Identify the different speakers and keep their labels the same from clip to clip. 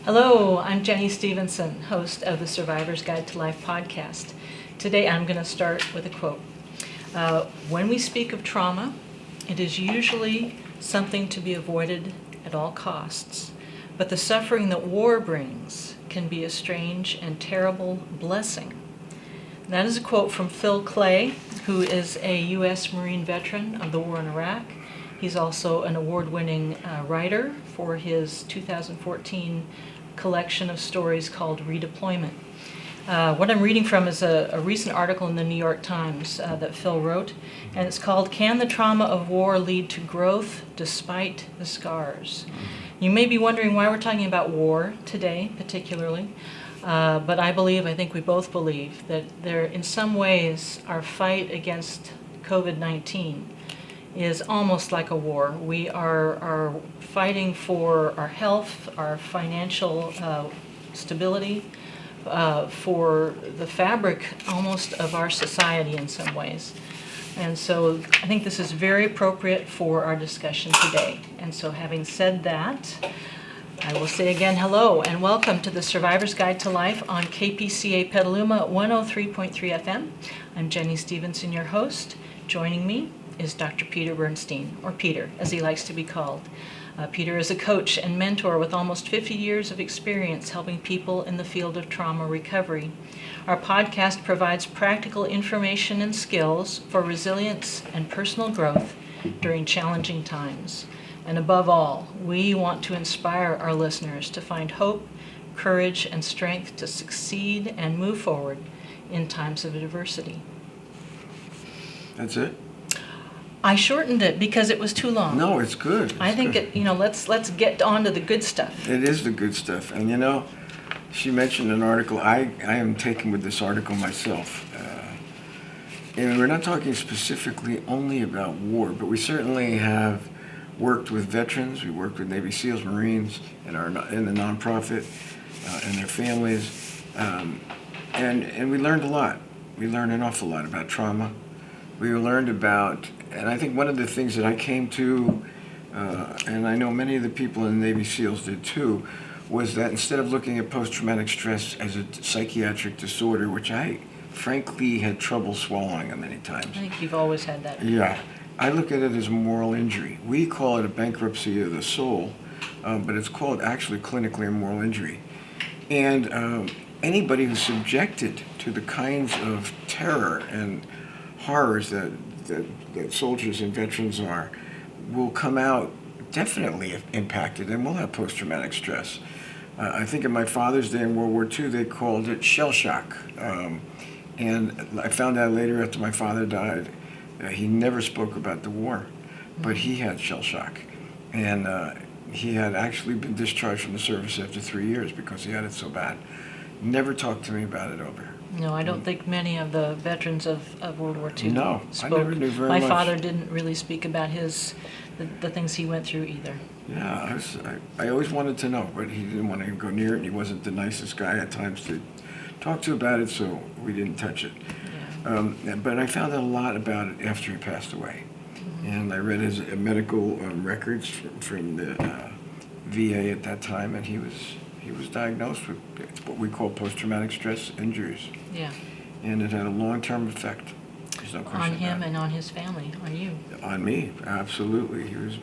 Speaker 1: Hello, I'm Jenny Stevenson, host of the Survivor's Guide to Life podcast. Today I'm going to start with a quote. When we speak of trauma, it is usually something to be avoided at all costs, but the suffering that war brings can be a strange and terrible blessing. That is a quote from Phil Clay, who is a U.S. Marine veteran of the war in Iraq. He's also an award-winning writer for his 2014 collection of stories called Redeployment. What I'm reading from is a recent article in the New York Times that Phil wrote, and it's called "Can the Trauma of War Lead to Growth Despite the Scars?" You may be wondering why we're talking about war today, particularly, but I think we both believe that there, in some ways, our fight against COVID-19 is almost like a war. We are fighting for our health, our financial stability, for the fabric almost of our society in some ways. And so I think this is very appropriate for our discussion today. And so having said that, I will say again hello and welcome to the Survivor's Guide to Life on KPCA Petaluma 103.3 FM. I'm Jenny Stevenson, your host. Joining me is Dr. Peter Bernstein, or Peter, as he likes to be called. Peter is a coach and mentor with almost 50 years of experience helping people in the field of trauma recovery. Our podcast provides practical information and skills for resilience and personal growth during challenging times. And above all, we want to inspire our listeners to find hope, courage, and strength to succeed and move forward in times of adversity.
Speaker 2: That's it?
Speaker 1: I shortened it because it was too long.
Speaker 2: No, it's good.
Speaker 1: I think let's get on to the good stuff.
Speaker 2: It is the good stuff. And she mentioned an article. I am taken with this article myself. And we're not talking specifically only about war, but we certainly have worked with veterans. We worked with Navy SEALs, Marines, in the nonprofit, and their families. And we learned a lot. We learned an awful lot about trauma. We learned about, and I think one of the things that I came to, and I know many of the people in the Navy SEALs did too, was that instead of looking at post-traumatic stress as a psychiatric disorder, which I frankly had trouble swallowing many times.
Speaker 1: I think you've always had that.
Speaker 2: Yeah. I look at it as a moral injury. We call it a bankruptcy of the soul, but it's called actually clinically a moral injury. And anybody who's subjected to the kinds of terror and horrors that soldiers and veterans are will come out definitely impacted, and will have post-traumatic stress. I think in my father's day in World War II, they called it shell shock. And I found out later after my father died, he never spoke about the war, but he had shell shock. And he had actually been discharged from the service after 3 years because he had it so bad. Never talked to me about it over.
Speaker 1: No, I don't think many of the veterans of World War II spoke.
Speaker 2: I never knew very much.
Speaker 1: My father didn't really speak about the things he went through either.
Speaker 2: Yeah, I always wanted to know, but he didn't want to go near it, and he wasn't the nicest guy at times to talk to about it, so we didn't touch it. Yeah. But I found out a lot about it after he passed away. Mm-hmm. And I read his medical records from the VA at that time, and he was diagnosed with what we call post-traumatic stress injuries.
Speaker 1: Yeah. And
Speaker 2: it had a long-term effect. There's no question
Speaker 1: on him
Speaker 2: about it.
Speaker 1: And on his family, on you.
Speaker 2: On me, absolutely. He was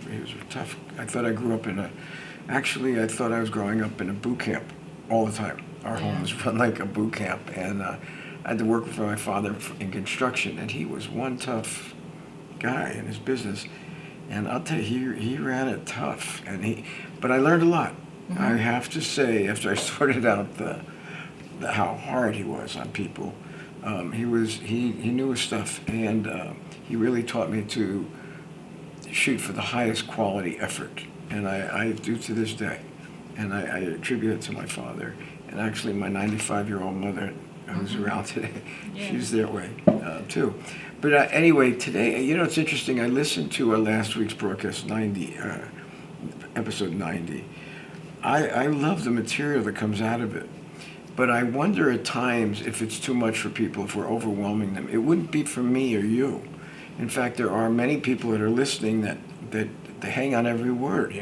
Speaker 2: tough. I thought I grew up I thought I was growing up in a boot camp all the time. Our home was run like a boot camp, and I had to work for my father in construction, and he was one tough guy in his business. And I'll tell you, he ran it tough, but I learned a lot. Mm-hmm. I have to say, after I sorted out how hard he was on people, he knew his stuff, and he really taught me to shoot for the highest quality effort, and I do to this day, and I attribute it to my father, and actually my 95-year-old mother, who's around today, she's that way too. But anyway, today, it's interesting. I listened to last week's broadcast, episode 90. I love the material that comes out of it. But I wonder at times if it's too much for people, if we're overwhelming them. It wouldn't be for me or you. In fact, there are many people that are listening that they hang on every word,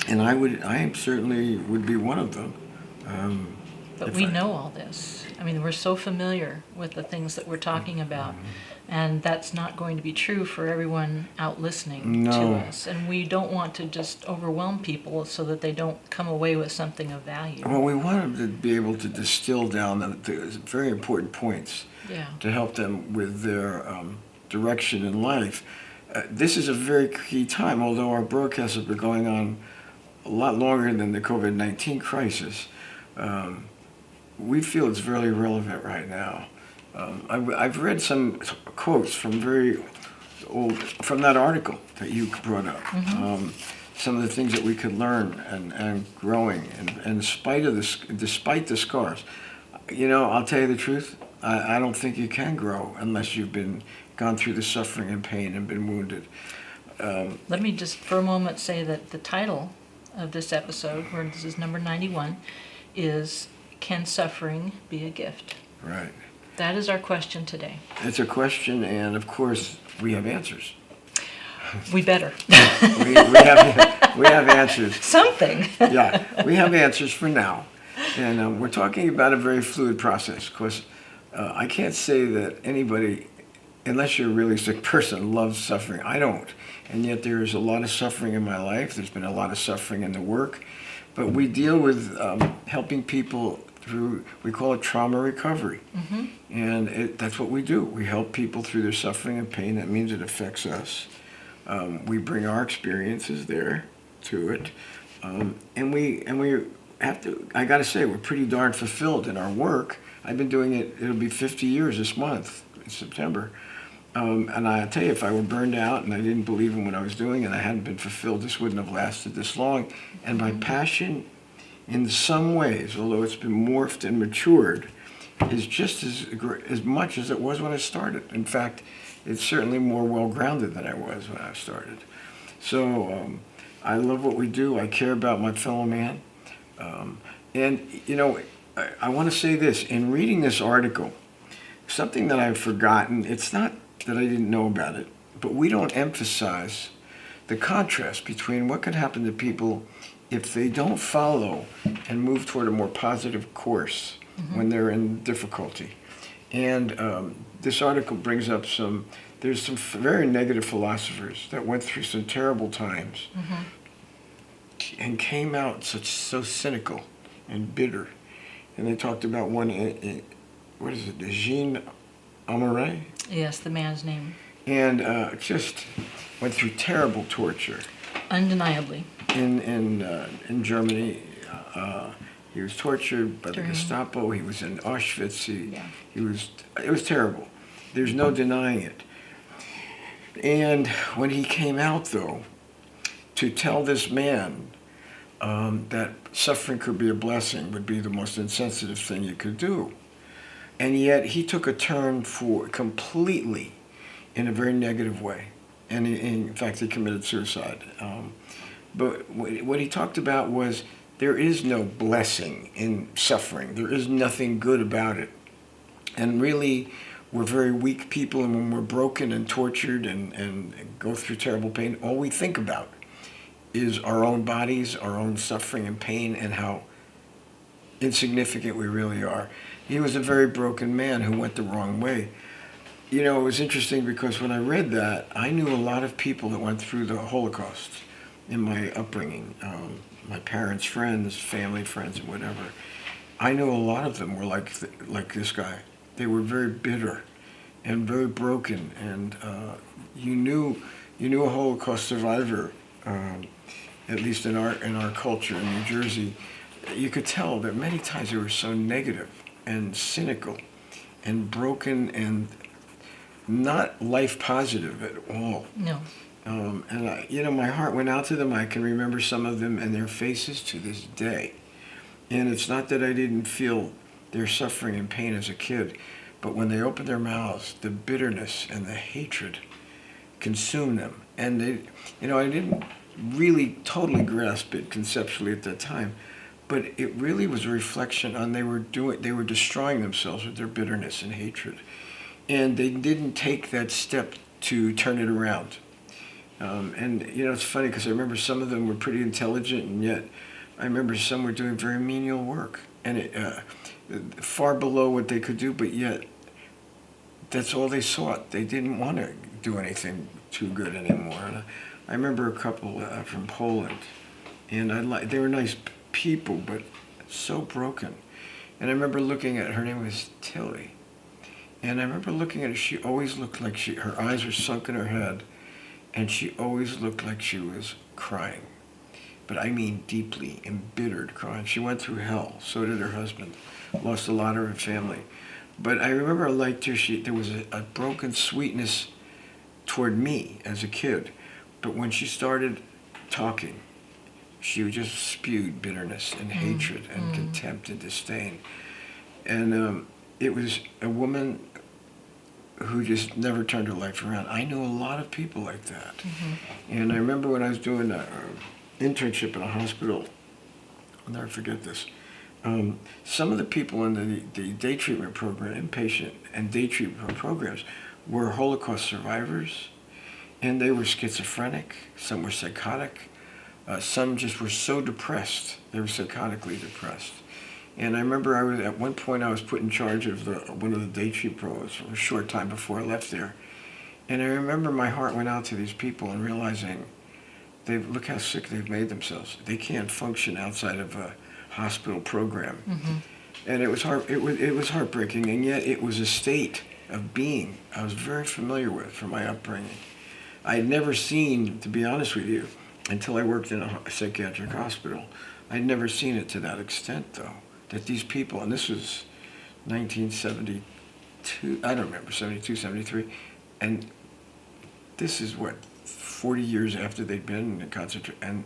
Speaker 2: And I certainly would be one of them.
Speaker 1: But we know all this. I mean, we're so familiar with the things that we're talking about, and that's not going to be true for everyone out listening to us. And we don't want to just overwhelm people so that they don't come away with something of value.
Speaker 2: Well, we want them to be able to distill down the very important points to help them with their direction in life. This is a very key time, although our broadcasts have been going on a lot longer than the COVID-19 crisis. We feel it's very relevant right now. I've read some quotes from very old, from that article that you brought up. Some of the things that we could learn and growing, and in spite of this, despite the scars. I'll tell you the truth. I don't think you can grow unless you've gone through the suffering and pain and been wounded.
Speaker 1: Let me just for a moment say that the title of this episode, where this is number 91, is Can Suffering Be a Gift?
Speaker 2: Right.
Speaker 1: That is our question today.
Speaker 2: It's a question, and of course, we have answers.
Speaker 1: We better.
Speaker 2: we have answers.
Speaker 1: Something.
Speaker 2: Yeah, we have answers for now. And we're talking about a very fluid process, because I can't say that anybody, unless you're a really sick person, loves suffering. I don't. And yet there's a lot of suffering in my life. There's been a lot of suffering in the work. But we deal with helping people through, we call it trauma recovery. And that's what we do. We help people through their suffering and pain. That means it affects us. We bring our experiences there to it. And we have to, I got to say, we're pretty darn fulfilled in our work. I've been doing it, it'll be 50 years this month, in September. And I tell you, if I were burned out and I didn't believe in what I was doing and I hadn't been fulfilled, this wouldn't have lasted this long. And my passion, in some ways, although it's been morphed and matured, is just as much as it was when I started. In fact, it's certainly more well-grounded than I was when I started. So I love what we do. I care about my fellow man. I want to say this. In reading this article, something that I've forgotten, it's not that I didn't know about it, but we don't emphasize the contrast between what could happen to people if they don't follow and move toward a more positive course when they're in difficulty. And this article brings up there's some very negative philosophers that went through some terrible times and came out so cynical and bitter. And they talked about one, what is it, Jean Amoret?
Speaker 1: Yes, the man's name.
Speaker 2: And just went through terrible torture.
Speaker 1: Undeniably.
Speaker 2: In Germany, he was tortured by the Gestapo. He was in Auschwitz. It was terrible. There's no denying it. And when he came out, though, to tell this man that suffering could be a blessing would be the most insensitive thing you could do. And yet he took a turn completely in a very negative way. And in fact, he committed suicide. But what he talked about was there is no blessing in suffering. There is nothing good about it. And really, we're very weak people, and when we're broken and tortured and go through terrible pain, all we think about is our own bodies, our own suffering and pain, and how insignificant we really are. He was a very broken man who went the wrong way. It was interesting because when I read that, I knew a lot of people that went through the Holocaust in my upbringing. My parents' friends, family friends, and whatever. I know a lot of them were like this guy. They were very bitter and very broken. And you knew a Holocaust survivor, at least in our culture in New Jersey. You could tell that many times they were so negative and cynical and broken and not life positive at all.
Speaker 1: No.
Speaker 2: And my heart went out to them. I can remember some of them and their faces to this day. And it's not that I didn't feel their suffering and pain as a kid, but when they opened their mouths, the bitterness and the hatred consumed them. And I didn't really totally grasp it conceptually at that time, but it really was a reflection on they were destroying themselves with their bitterness and hatred. And they didn't take that step to turn it around. And, it's funny because I remember some of them were pretty intelligent, and yet I remember some were doing very menial work, and far below what they could do, but yet that's all they sought. They didn't want to do anything too good anymore. And I remember a couple from Poland, and they were nice people, but so broken. And I remember looking at her name was Tilly, and I remember looking at her. She always looked like her eyes were sunk in her head, and she always looked like she was crying. But I mean deeply embittered crying. She went through hell. So did her husband. Lost a lot of her family. But I remember I liked her. There was a broken sweetness toward me as a kid. But when she started talking, she just spewed bitterness and hatred and contempt and disdain. And it was a woman who just never turned her life around. I knew a lot of people like that. And I remember when I was doing an internship in a hospital, I'll never forget this. Some of the people in the day treatment program, inpatient and day treatment programs, were Holocaust survivors, and they were schizophrenic, some were psychotic, some just were so depressed, they were psychotically depressed. And I remember at one point I was put in charge of one of the day treatment programs for a short time before I left there. And I remember my heart went out to these people and realizing, look how sick they've made themselves. They can't function outside of a hospital program. And it was heartbreaking, and yet it was a state of being I was very familiar with from my upbringing. I had never seen, to be honest with you, until I worked in a psychiatric hospital, I'd never seen it to that extent, though, that these people, and this was 1972, I don't remember, 72, 73, and this is 40 years after they'd been in concentration, and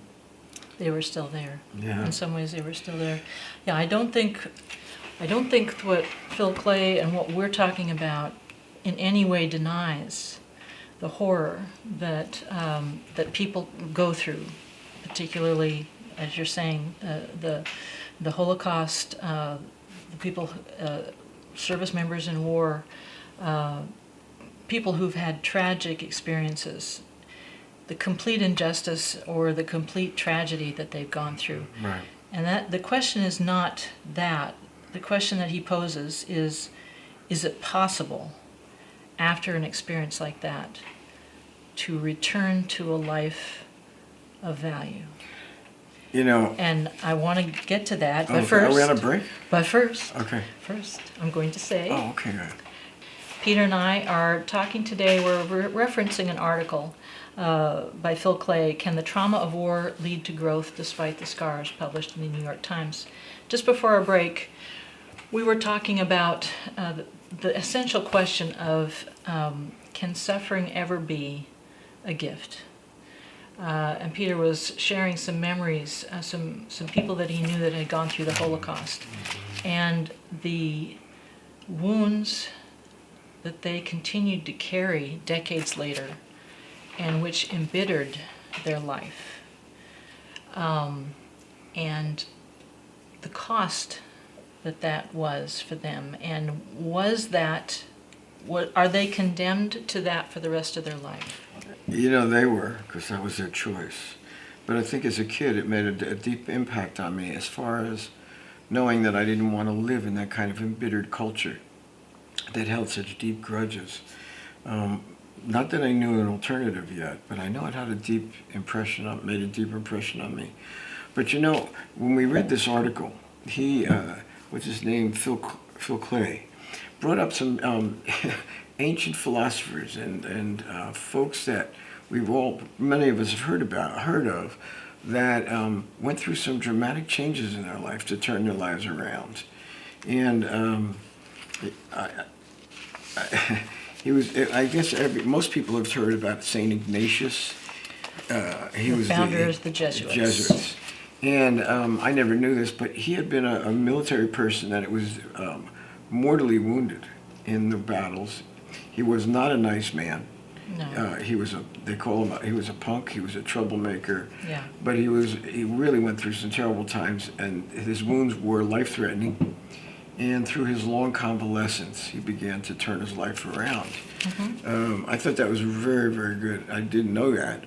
Speaker 1: They were still there.
Speaker 2: Yeah.
Speaker 1: In some ways, they were still there. Yeah, I don't think what Phil Clay and what we're talking about in any way denies the horror that people go through, particularly, as you're saying, the Holocaust, the people, service members in war, people who've had tragic experiences, the complete injustice or the complete tragedy that they've gone through.
Speaker 2: Right.
Speaker 1: And that the question is not that. The question that he poses is it possible after an experience like that to return to a life of value? And I want to get to that, but first...
Speaker 2: Are we on a break?
Speaker 1: But first,
Speaker 2: Okay.
Speaker 1: I'm going to say...
Speaker 2: Oh, okay, good.
Speaker 1: Peter and I are talking today, we're referencing an article by Phil Clay, Can the Trauma of War Lead to Growth Despite the Scars?, published in the New York Times. Just before our break, we were talking about the essential question of can suffering ever be a gift? And Peter was sharing some memories, some people that he knew that had gone through the Holocaust, and the wounds that they continued to carry decades later, and which embittered their life. And the cost that was for them, and are they condemned to that for the rest of their life?
Speaker 2: They were, because that was their choice. But I think as a kid, it made a deep impact on me as far as knowing that I didn't want to live in that kind of embittered culture that held such deep grudges. Not that I knew an alternative yet, but I know it had made a deep impression on me. But when we read this article, he, what's his name, Phil Clay, brought up some ancient philosophers and folks that many of us have heard of, that went through some dramatic changes in their life to turn their lives around. And I guess most people have heard about St. Ignatius. He was the
Speaker 1: founder of the Jesuits.
Speaker 2: And I never knew this, but he had been a military person that was mortally wounded in the battles. He was not a nice man.
Speaker 1: No.
Speaker 2: He was a punk. He was a troublemaker.
Speaker 1: Yeah.
Speaker 2: But he really went through some terrible times, and his wounds were life-threatening. And through his long convalescence, he began to turn his life around. I thought that was very, very good. I didn't know that.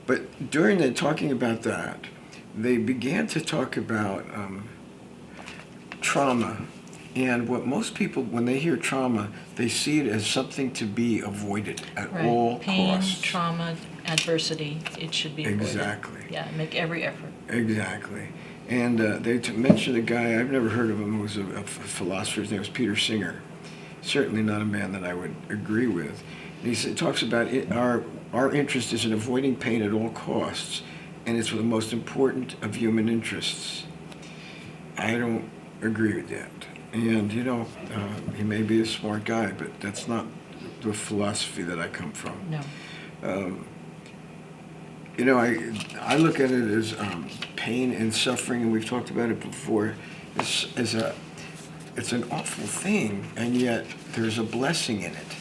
Speaker 2: But during the talking about that, they began to talk about trauma. And what most people, when they hear trauma, they see it as something to be avoided at all
Speaker 1: Pain,
Speaker 2: costs.
Speaker 1: trauma, adversity, it should be avoided.
Speaker 2: Exactly.
Speaker 1: Yeah, make every effort.
Speaker 2: Exactly. And they mentioned a guy, I've never heard of him, who was a philosopher. His name was Peter Singer. Certainly not a man that I would agree with. And he talks about our interest is in avoiding pain at all costs, and it's the most important of human interests. I don't agree with that. And, he may be a smart guy, but that's not the philosophy that I come from.
Speaker 1: No.
Speaker 2: I look at it as pain and suffering, and we've talked about it before. It's an awful thing, and yet there's a blessing in it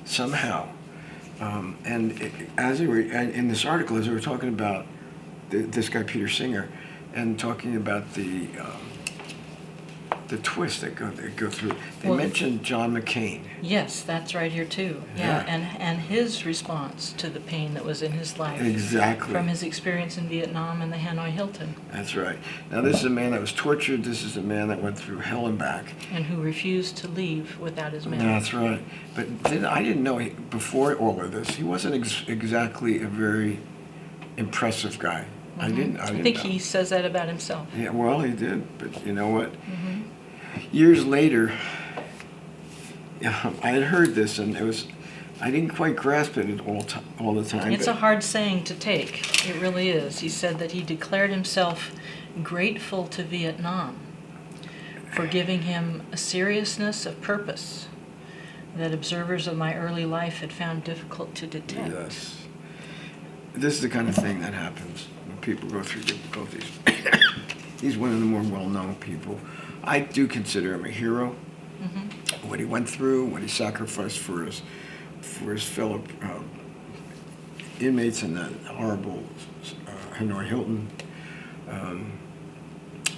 Speaker 2: somehow. In this article, as they were talking about this guy Peter Singer, and talking about the twists that go through, they mentioned John McCain.
Speaker 1: Yes, that's right here too. Yeah, and his response to the pain that was in his life.
Speaker 2: Exactly.
Speaker 1: From his experience in Vietnam and the Hanoi Hilton.
Speaker 2: That's right. Now, this is a man that was tortured. This is a man that went through hell and back.
Speaker 1: And who refused to leave without his man.
Speaker 2: That's right. But I didn't know, before all of this, he wasn't exactly a very impressive guy.
Speaker 1: Mm-hmm. I think he says that about himself.
Speaker 2: Yeah, well, he did. But you know what?
Speaker 1: Mm-hmm.
Speaker 2: Years later, I had heard this, and I didn't quite grasp it all the time.
Speaker 1: It's a hard saying to take. It really is. He said that he declared himself grateful to Vietnam for giving him a seriousness of purpose that observers of my early life had found difficult to detect.
Speaker 2: Yes. This is the kind of thing that happens when people go through difficulties. He's one of the more well-known people. I do consider him a hero. Mm-hmm. What he went through, what he sacrificed for his fellow inmates in that horrible Hanoi Hilton.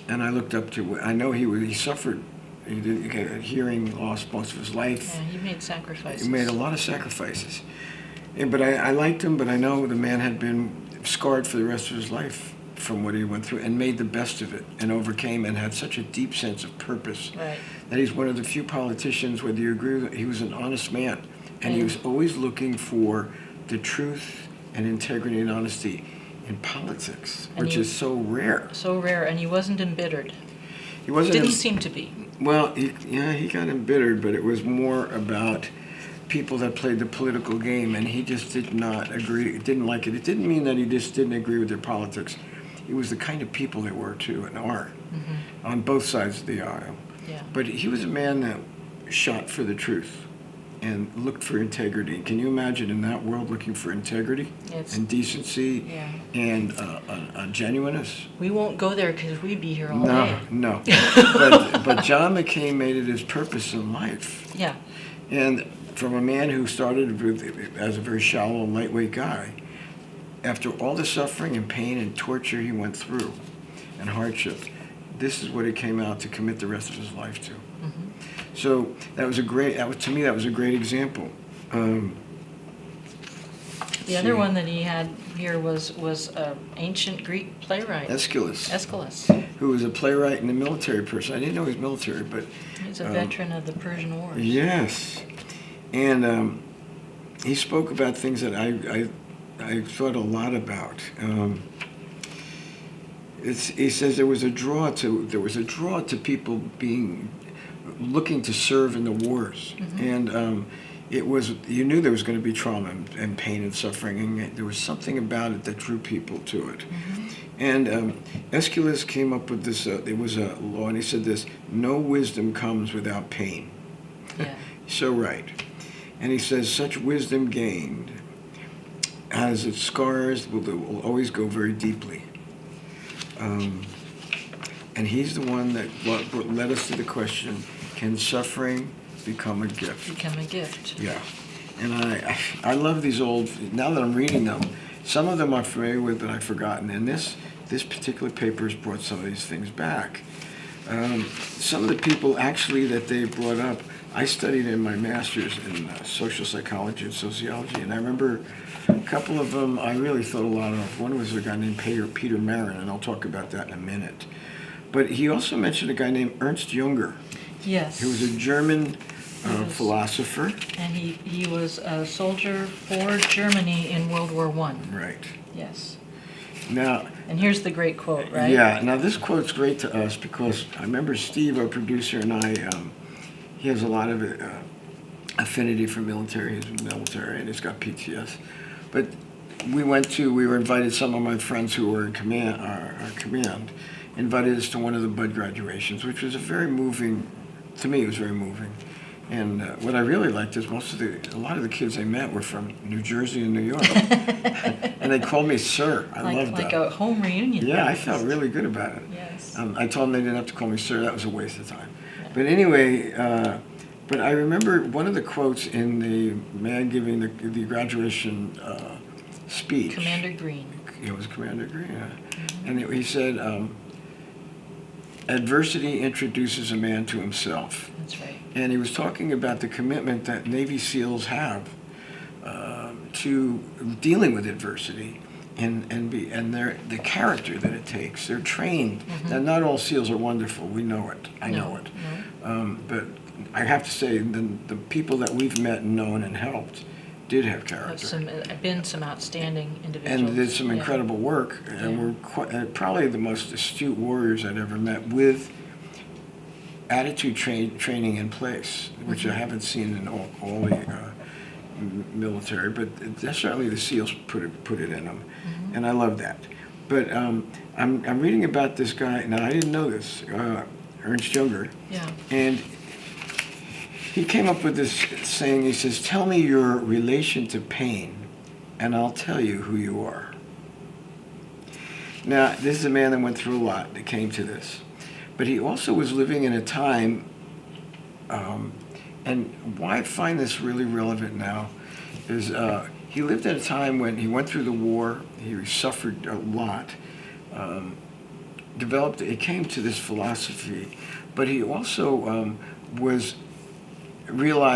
Speaker 2: And I looked up to. I know he suffered. He did get a hearing loss most of his life.
Speaker 1: Yeah, he made sacrifices.
Speaker 2: He made a lot of sacrifices. But I liked him. But I know the man had been scarred for the rest of his life from what he went through, and made the best of it, and overcame, and had such a deep sense of purpose.
Speaker 1: Right.
Speaker 2: That he's one of the few politicians, whether you agree with it, he was an honest man, and he was always looking for the truth and integrity and honesty in politics, which is so rare.
Speaker 1: So rare, and he wasn't embittered.
Speaker 2: He wasn't.
Speaker 1: Didn't seem to be.
Speaker 2: Well, he got embittered, but it was more about people that played the political game, and he just did not agree, didn't like it. It didn't mean that he just didn't agree with their politics. It was the kind of people they were, too, and are, on both sides of the aisle.
Speaker 1: Yeah.
Speaker 2: But he was a man that shot for the truth and looked for integrity. Can you imagine in that world looking for integrity and decency and genuineness?
Speaker 1: We won't go there because we'd be here all day.
Speaker 2: No. But John McCain made it his purpose in life.
Speaker 1: Yeah.
Speaker 2: And from a man who started as a very shallow, lightweight guy, after all the suffering and pain and torture he went through and hardship, this is what he came out to commit the rest of his life to. Mm-hmm. So to me, that was a great example.
Speaker 1: The other one that he had here was ancient Greek playwright.
Speaker 2: Aeschylus. Who was a playwright and a military person. I didn't know he was military, but...
Speaker 1: He's a veteran of the Persian Wars.
Speaker 2: Yes. And he spoke about things that I thought a lot about. He says there was a draw to people looking to serve in the wars, and you knew there was going to be trauma and pain and suffering, and there was something about it that drew people to it. And Aeschylus came up with this. It was a law, and he said this: "No wisdom comes without pain."
Speaker 1: Yeah.
Speaker 2: So right. And he says such wisdom gained as its scars will always go very deeply. And he's the one that led us to the question, can suffering become a gift?
Speaker 1: Become a gift.
Speaker 2: Yeah. And I love these old, now that I'm reading them, some of them I'm familiar with, but I've forgotten. And this particular paper has brought some of these things back. Some of the people actually that they brought up, I studied in my master's in social psychology and sociology, and I remember a couple of them I really thought a lot of. One was a guy named Peter Marin, and I'll talk about that in a minute. But he also mentioned a guy named Ernst Jünger,
Speaker 1: Yes.
Speaker 2: who was a German philosopher.
Speaker 1: And he was a soldier for Germany in World War I.
Speaker 2: Right.
Speaker 1: Yes.
Speaker 2: Now,
Speaker 1: and here's the great quote, right?
Speaker 2: Yeah. Now, this quote's great to us because I remember Steve, our producer, and I, he has a lot of affinity for military. He's military and he's got PTS. But we were invited, some of my friends who were in command, our command, invited us to one of the Bud graduations, which was to me, it was very moving. And what I really liked is a lot of the kids I met were from New Jersey and New York. And they called me sir. I loved that.
Speaker 1: Like a home reunion.
Speaker 2: Yeah, I felt really good about it.
Speaker 1: Yes.
Speaker 2: I told them they didn't have to call me sir. That was a waste of time.
Speaker 1: Yeah.
Speaker 2: But anyway, but I remember one of the quotes in the man giving the graduation speech.
Speaker 1: Commander Green.
Speaker 2: It was Commander Green. And he said, adversity introduces a man to himself.
Speaker 1: That's right.
Speaker 2: And he was talking about the commitment that Navy SEALs have to dealing with adversity and the character that it takes. They're trained.
Speaker 1: Mm-hmm.
Speaker 2: Now, not all SEALs are wonderful. We know it. I know it.
Speaker 1: No.
Speaker 2: But I have to say, the people that we've met and known and helped did have character.
Speaker 1: Been some outstanding individuals.
Speaker 2: And did some incredible work. And were probably the most astute warriors I'd ever met with attitude training in place, which I haven't seen in all the military, but certainly the SEALs put it in them, and I love that. But I'm reading about this guy now. I didn't know this, Ernst Jünger, and he came up with this saying. He says, "Tell me your relation to pain, and I'll tell you who you are." Now, this is a man that went through a lot that came to this. But he also was living in a time, and why I find this really relevant now is he lived at a time when he went through the war, he suffered a lot, he came to this philosophy, but he also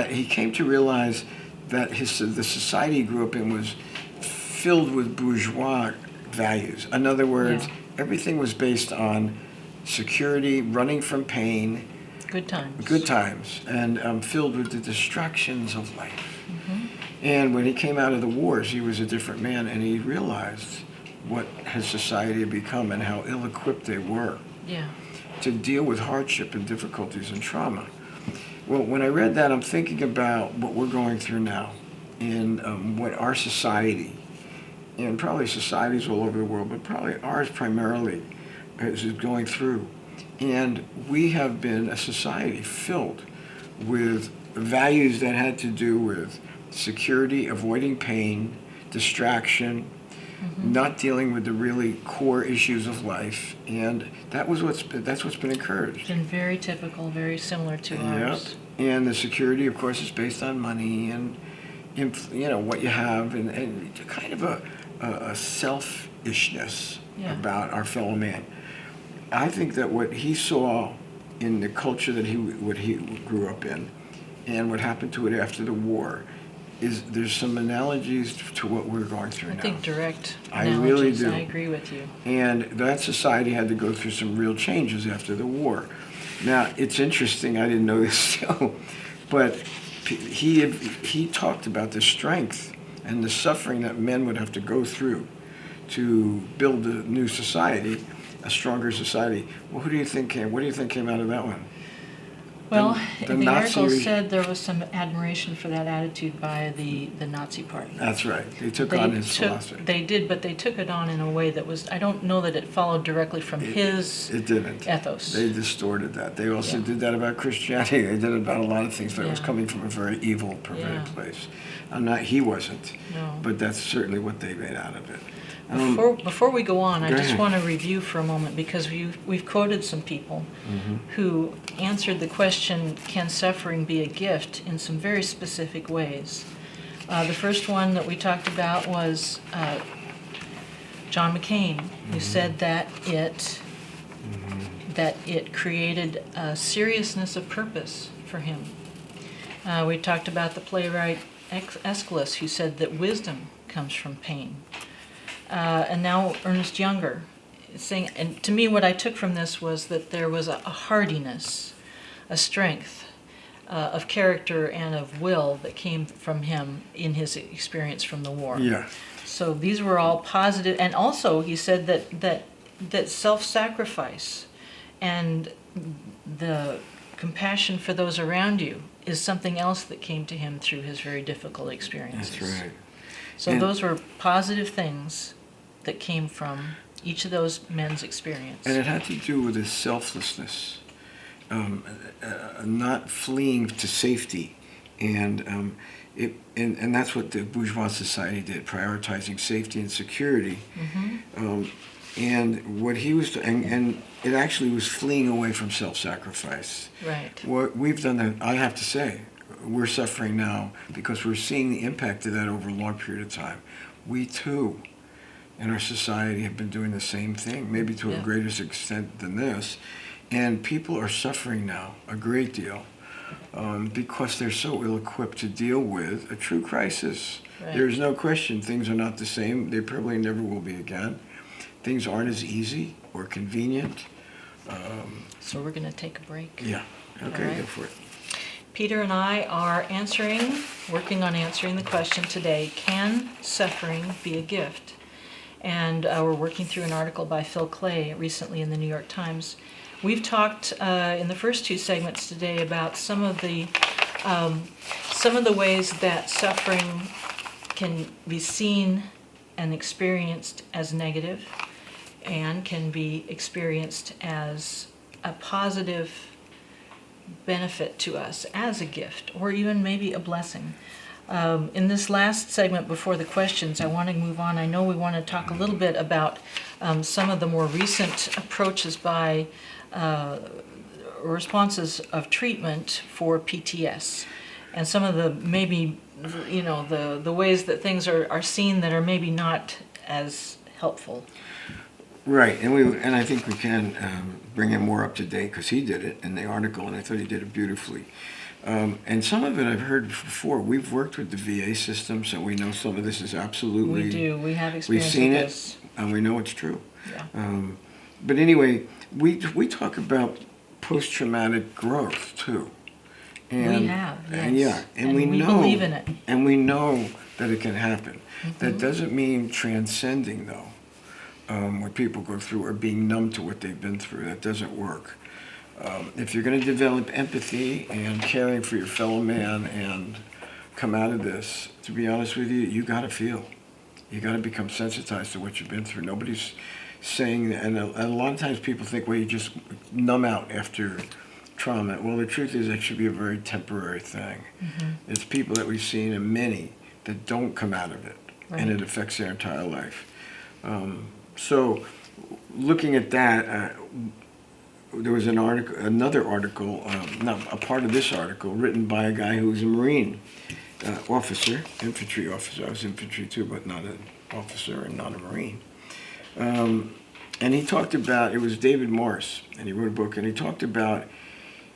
Speaker 2: he came to realize that the society he grew up in was filled with bourgeois values. In other words, everything was based on security, running from pain,
Speaker 1: good times,
Speaker 2: and filled with the distractions of life. And when he came out of the wars, he was a different man, and he realized what his society had become and how ill-equipped they were to deal with hardship and difficulties and trauma. Well, when I read that, I'm thinking about what we're going through now and what our society, and probably societies all over the world, but probably ours primarily, is going through. And we have been a society filled with values that had to do with security, avoiding pain, distraction, not dealing with the really core issues of life, and that's what's been encouraged.
Speaker 1: It's been very typical, very similar to ours.
Speaker 2: And the security, of course, is based on money and what you have, and kind of a selfishness about our fellow man. I think that what he saw in the culture that he grew up in, and what happened to it after the war, is there's some analogies to what we're going through now.
Speaker 1: I think direct
Speaker 2: analogies. I really do.
Speaker 1: I agree with you.
Speaker 2: And that society had to go through some real changes after the war. Now, it's interesting, I didn't know this too, but he talked about the strength and the suffering that men would have to go through to build a new society, a stronger society. Well, what do you think came out of that one?
Speaker 1: Well, the article
Speaker 2: Nazi
Speaker 1: said there was some admiration for that attitude by the Nazi Party.
Speaker 2: That's right. They took on his philosophy.
Speaker 1: They did, but they took it on in a way that was, I don't know that it followed directly from his ethos.
Speaker 2: They distorted that. They also did that about Christianity. They did it about a lot of things, but it was coming from a very evil, perverted place. He wasn't, but that's certainly what they made out of it.
Speaker 1: Before we go on, I just want to review for a moment, because we've quoted some people who answered the question, can suffering be a gift, in some very specific ways. The first one that we talked about was John Mccain, who said that it created a seriousness of purpose for him. We talked about the playwright Aeschylus, who said that wisdom comes from pain. And now Ernest Younger saying, and to me what I took from this was that there was a hardiness, a strength of character and of will that came from him in his experience from the war.
Speaker 2: Yeah.
Speaker 1: So these were all positive, and also he said that self-sacrifice and the compassion for those around you is something else that came to him through his very difficult experiences.
Speaker 2: That's right.
Speaker 1: So
Speaker 2: And
Speaker 1: those were positive things that came from each of those men's experience.
Speaker 2: And it had to do with his selflessness, not fleeing to safety, and and that's what the bourgeois society did, prioritizing safety and security.
Speaker 1: Mm-hmm.
Speaker 2: And what he was, and it actually was fleeing away from self-sacrifice.
Speaker 1: Right.
Speaker 2: What we've done, that I have to say, we're suffering now because we're seeing the impact of that over a long period of time. We too, in our society, have been doing the same thing, maybe to a greater extent than this. And people are suffering now a great deal because they're so ill-equipped to deal with a true crisis.
Speaker 1: Right.
Speaker 2: There's no question things are not the same. They probably never will be again. Things aren't as easy or convenient.
Speaker 1: So we're going to take a break.
Speaker 2: Yeah. Okay,
Speaker 1: right.
Speaker 2: go for it.
Speaker 1: Peter and I are working on answering the question today, can suffering be a gift? And we're working through an article by Phil Clay recently in the New York Times. We've talked in the first two segments today about some of the ways that suffering can be seen and experienced as negative and can be experienced as a positive benefit to us, as a gift, or even maybe a blessing. In this last segment before the questions, I want to move on. I know we want to talk a little bit about some of the more recent approaches by responses of treatment for PTS, and some of the maybe, the ways that things are seen that are maybe not as helpful.
Speaker 2: Right, and I think we can bring him more up to date because he did it in the article, and I thought he did it beautifully. And some of it I've heard before. We've worked with the VA system, so we know some of this is absolutely.
Speaker 1: We do. We have experience
Speaker 2: We've seen
Speaker 1: with
Speaker 2: it,
Speaker 1: this.
Speaker 2: and we know it's true.
Speaker 1: Yeah.
Speaker 2: But anyway, we talk about post-traumatic growth too. And,
Speaker 1: We have,
Speaker 2: and
Speaker 1: yes.
Speaker 2: and we know,
Speaker 1: believe in it.
Speaker 2: and we know that it can happen.
Speaker 1: Mm-hmm.
Speaker 2: That doesn't mean transcending, though. What people go through or being numb to what they've been through. That doesn't work. If you're going to develop empathy and caring for your fellow man and come out of this, to be honest with you, you got to feel. You got to become sensitized to what you've been through. Nobody's saying that, and a lot of times people think, well, you just numb out after trauma. Well, the truth is, it should be a very temporary thing.
Speaker 1: Mm-hmm.
Speaker 2: It's people that we've seen, and many that don't come out of it,
Speaker 1: Right.
Speaker 2: and it affects their entire life. So, looking at that, there was another article, not a part of this article, written by a guy who was a Marine officer, infantry officer. I was infantry too, but not an officer and not a Marine. And he talked about, it was David Morris, and he wrote a book, and he talked about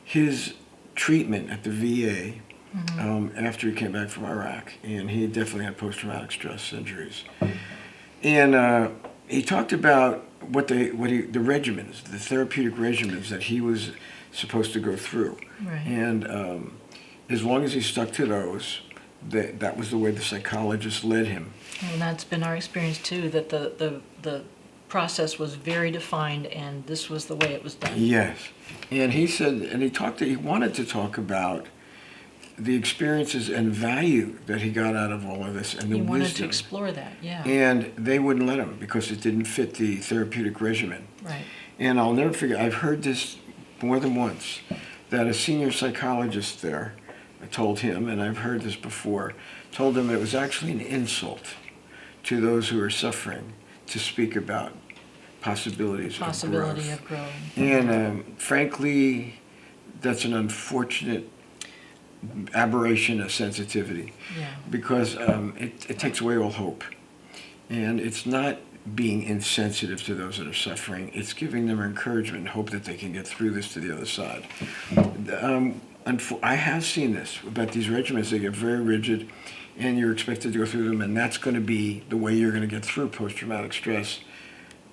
Speaker 2: his treatment at the VA after he came back from Iraq, and he definitely had post-traumatic stress injuries. And he talked about the regimens, the therapeutic regimens that he was supposed to go through.
Speaker 1: Right.
Speaker 2: And as long as he stuck to those, that was the way the psychologist led him.
Speaker 1: And that's been our experience too, that the process was very defined and this was the way it was done.
Speaker 2: Yes. And he said, and he wanted to talk about the experiences and value that he got out of all of this, and the
Speaker 1: He wanted
Speaker 2: wisdom.
Speaker 1: to explore that, yeah.
Speaker 2: And they wouldn't let him because it didn't fit the therapeutic regimen.
Speaker 1: Right.
Speaker 2: And I'll never forget, I've heard this more than once, that a senior psychologist there told him, and I've heard this before, told him it was actually an insult to those who are suffering to speak about possibility of growth. And frankly, that's an unfortunate aberration of sensitivity,
Speaker 1: Yeah.
Speaker 2: because it takes away all hope. And it's not being insensitive to those that are suffering, it's giving them encouragement and hope that they can get through this to the other side. I have seen this about these regimens. They get very rigid, and you're expected to go through them, and that's going to be the way you're going to get through post-traumatic stress.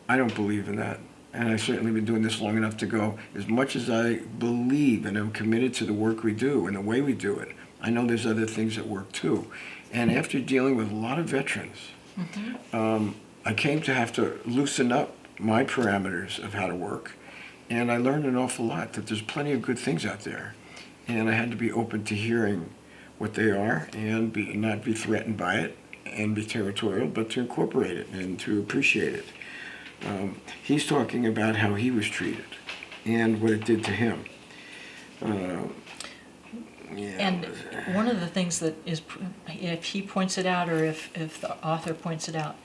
Speaker 2: I don't believe in that. And I've certainly been doing this long enough to go, as much as I believe and am committed to the work we do and the way we do it, I know there's other things that work too. And after dealing with a lot of veterans, I came to have to loosen up my parameters of how to work. And I learned an awful lot, that there's plenty of good things out there. And I had to be open to hearing what they are and not be threatened by it and be territorial, but to incorporate it and to appreciate it. He's talking about how he was treated and what it did to him.
Speaker 1: And one of the things that is, if he points it out or if the author points it out,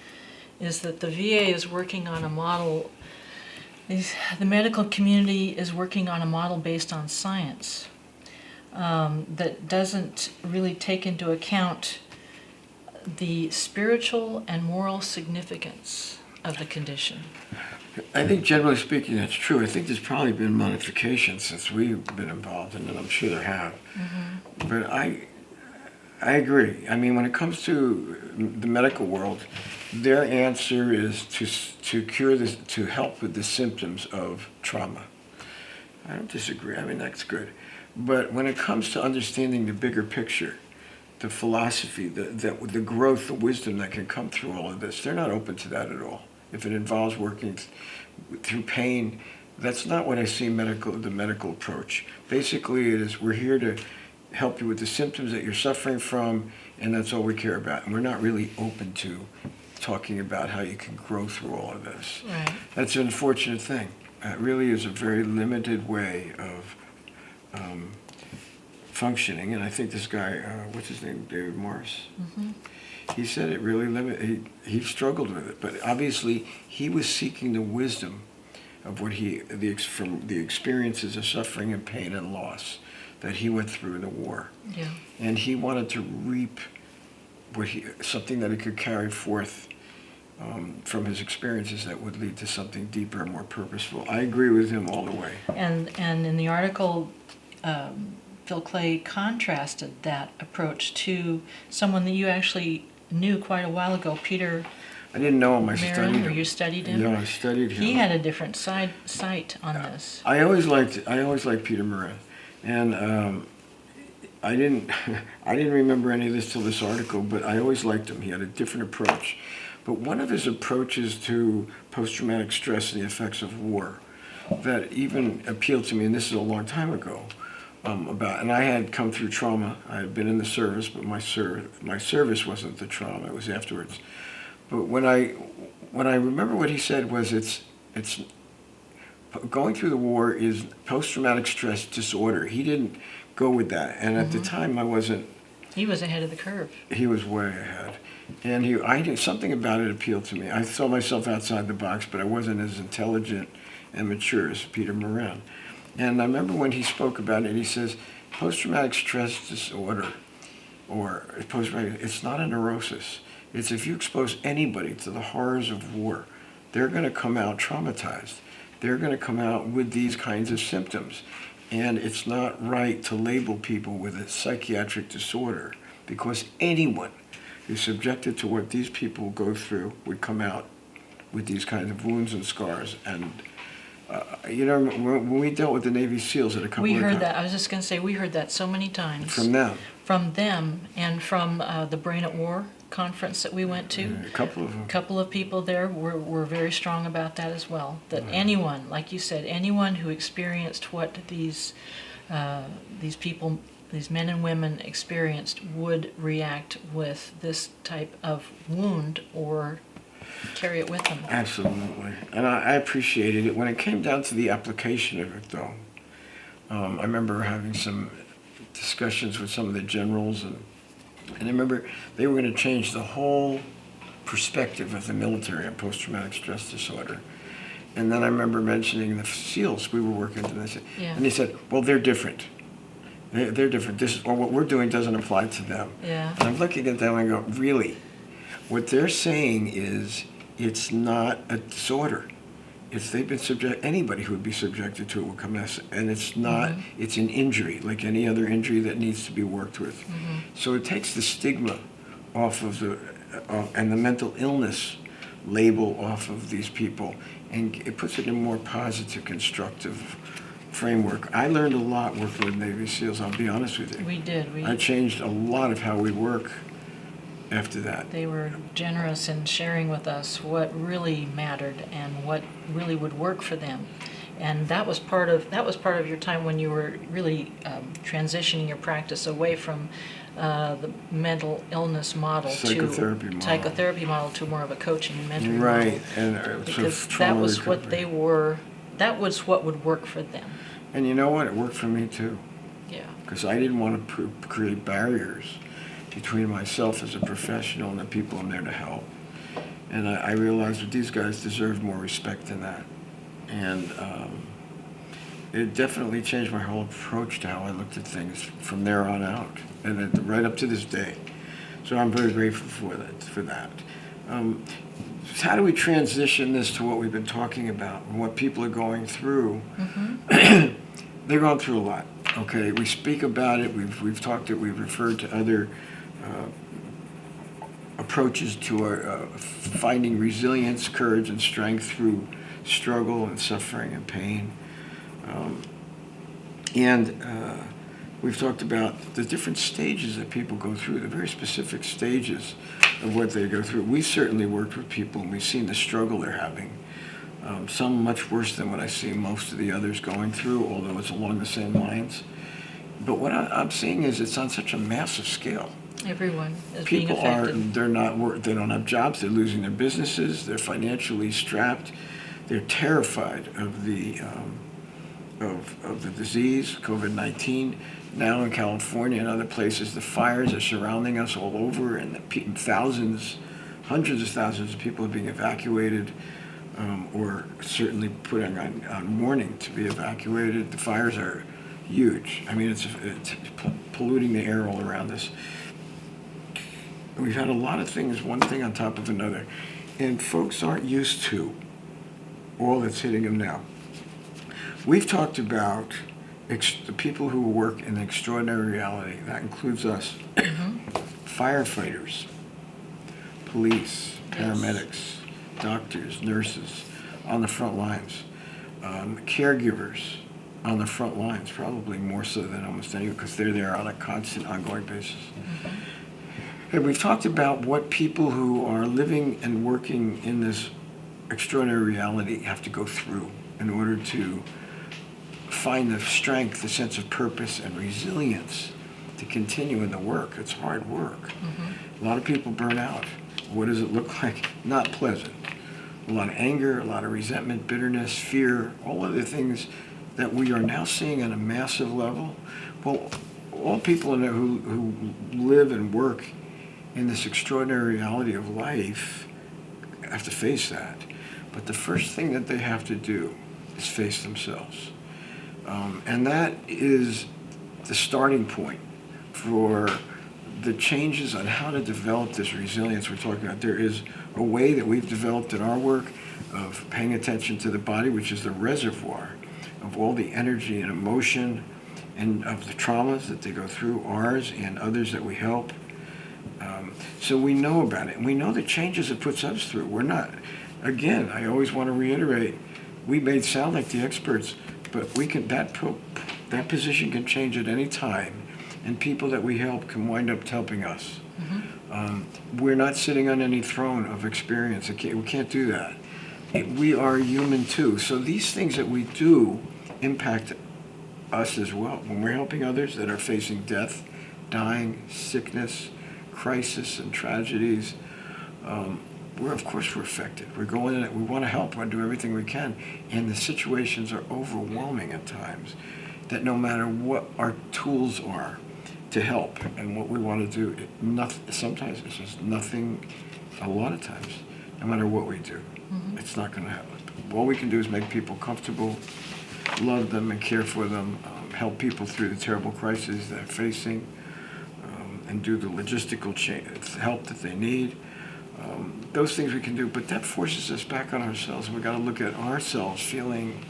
Speaker 1: is that the VA is working on a model, the medical community is working on a model based on science that doesn't really take into account the spiritual and moral significance of the condition.
Speaker 2: I think generally speaking that's true. I think there's probably been modifications since we've been involved in it. I'm sure there have. But I agree. I mean, when it comes to the medical world, their answer is to cure this, to help with the symptoms of trauma. I don't disagree. I mean, that's good. But when it comes to understanding the bigger picture, the philosophy, the growth, the wisdom that can come through all of this, they're not open to that at all. If it involves working through pain, that's not what I see the medical approach. Basically, it is, we're here to help you with the symptoms that you're suffering from, and that's all we care about. And we're not really open to talking about how you can grow through all of this.
Speaker 1: Right.
Speaker 2: That's an unfortunate thing. It really is a very limited way of functioning. And I think this guy, what's his name, David Morris? He said it really he struggled with it, but obviously he was seeking the wisdom of from the experiences of suffering and pain and loss that he went through in the war.
Speaker 1: Yeah.
Speaker 2: And he wanted to reap something that he could carry forth from his experiences that would lead to something deeper and more purposeful. I agree with him all the way.
Speaker 1: And in the article, Phil Clay contrasted that approach to someone that you actually knew quite a while ago, Peter.
Speaker 2: I didn't know him. I studied
Speaker 1: Marin, or
Speaker 2: him.
Speaker 1: you studied him?
Speaker 2: Yeah, I studied him.
Speaker 1: He had a different sight on this.
Speaker 2: I always liked Peter Marin, and I didn't remember any of this till this article, but I always liked him. He had a different approach. But one of his approaches to post-traumatic stress and the effects of war that even appealed to me, and this is a long time ago, and I had come through trauma. I had been in the service, but my service wasn't the trauma. It was afterwards. But when I remember what he said was, it's going through the war is post-traumatic stress disorder. He didn't go with that, and at the time I wasn't.
Speaker 1: He was ahead of the curve.
Speaker 2: He was way ahead, and something about it appealed to me. I saw myself outside the box, but I wasn't as intelligent and mature as Peter Marin. And I remember when he spoke about it, he says, post-traumatic stress disorder, or it's not a neurosis. It's if you expose anybody to the horrors of war, they're going to come out traumatized. They're going to come out with these kinds of symptoms. And it's not right to label people with a psychiatric disorder, because anyone who's subjected to what these people go through would come out with these kinds of wounds and scars. And when we dealt with the Navy SEALs at a couple of times.
Speaker 1: We heard that. I was just going to say, we heard that so many times.
Speaker 2: From them.
Speaker 1: From them, and from the Brain at War conference that we went to.
Speaker 2: A couple of them.
Speaker 1: A couple of people there were very strong about that as well. That anyone, like you said, anyone who experienced what these people, these men and women experienced, would react with this type of wound or carry it with them.
Speaker 2: Absolutely. And I appreciated it. When it came down to the application of it, though, I remember having some discussions with some of the generals, and I remember they were going to change the whole perspective of the military on post-traumatic stress disorder. And then I remember mentioning the SEALs we were working with, and they said, well, they're different. They're different. What we're doing doesn't apply to them.
Speaker 1: Yeah.
Speaker 2: And I'm looking at them and I go, really? What they're saying is it's not a disorder. if they've been anybody who would be subjected to it will come as, and it's not, it's an injury, like any other injury that needs to be worked with. So it takes the stigma off of and the mental illness label off of these people, and it puts it in a more positive, constructive framework. I learned a lot working with Navy SEALs, I'll be honest with you.
Speaker 1: We did.
Speaker 2: I changed a lot of how we work after that.
Speaker 1: They were generous in sharing with us what really mattered and what really would work for them. And that was part of your time when you were really transitioning your practice away from the mental illness model psychotherapy model to more of a coaching and mentoring
Speaker 2: right.
Speaker 1: model.
Speaker 2: And
Speaker 1: because that was what they were. That was what would work for them.
Speaker 2: And you know what? It worked for me too.
Speaker 1: Yeah.
Speaker 2: Because I didn't want to create barriers between myself as a professional and the people I'm there to help. And I realized that these guys deserved more respect than that. And it definitely changed my whole approach to how I looked at things from there on out, and right up to this day. So I'm very grateful for that. So how do we transition this to what we've been talking about and what people are going through? They're going through a lot. Okay, we speak about it. We've talked it. We've referred to other approaches to our finding resilience, courage, and strength through struggle and suffering and pain. We've talked about the different stages that people go through, the very specific stages of what they go through. We certainly worked with people and we've seen the struggle they're having. Some much worse than what I see most of the others going through, although it's along the same lines. But what I'm seeing is it's on such a massive scale.
Speaker 1: Everyone is
Speaker 2: people
Speaker 1: being affected.
Speaker 2: They don't have jobs, they're losing their businesses, they're financially strapped, they're terrified of the disease, COVID-19. Now in California and other places, the fires are surrounding us all over, and hundreds of thousands of people are being evacuated, or certainly putting on mourning to be evacuated. The fires are huge. I mean, it's polluting the air all around us. We've had a lot of things, one thing on top of another, and folks aren't used to all that's hitting them now. We've talked about the people who work in extraordinary reality. That includes us, firefighters, police, paramedics, doctors, nurses on the front lines, caregivers on the front lines, probably more so than almost anyone, because they're there on a constant, ongoing basis. And we've talked about what people who are living and working in this extraordinary reality have to go through in order to find the strength, the sense of purpose and resilience to continue in the work. It's hard work. A lot of people burn out. What does it look like? Not pleasant. A lot of anger, a lot of resentment, bitterness, fear, all of the things that we are now seeing on a massive level. Well, all people in there who live and work in this extraordinary reality of life have to face that. But the first thing that they have to do is face themselves. And that is the starting point for the changes on how to develop this resilience we're talking about. There is a way that we've developed in our work of paying attention to the body, which is the reservoir of all the energy and emotion and of the traumas that they go through, ours and others that we help. So we know about it, and we know the changes it puts us through. We're not, again, I always want to reiterate, we may sound like the experts, but we can, that position can change at any time, and people that we help can wind up helping us. We're not sitting on any throne of experience. We can't do that. We are human too. So these things that we do impact us as well. When we're helping others that are facing death, dying, sickness, crisis, and tragedies, we're affected. We're going in it. We want to help. We want to do everything we can. And the situations are overwhelming at times, that no matter what our tools are to help and what we want to do, sometimes it's just nothing, a lot of times, no matter what we do, it's not going to happen. All we can do is make people comfortable, love them and care for them, help people through the terrible crises they're facing, and do the logistical help that they need. Those things we can do, but that forces us back on ourselves. We've got to look at ourselves feeling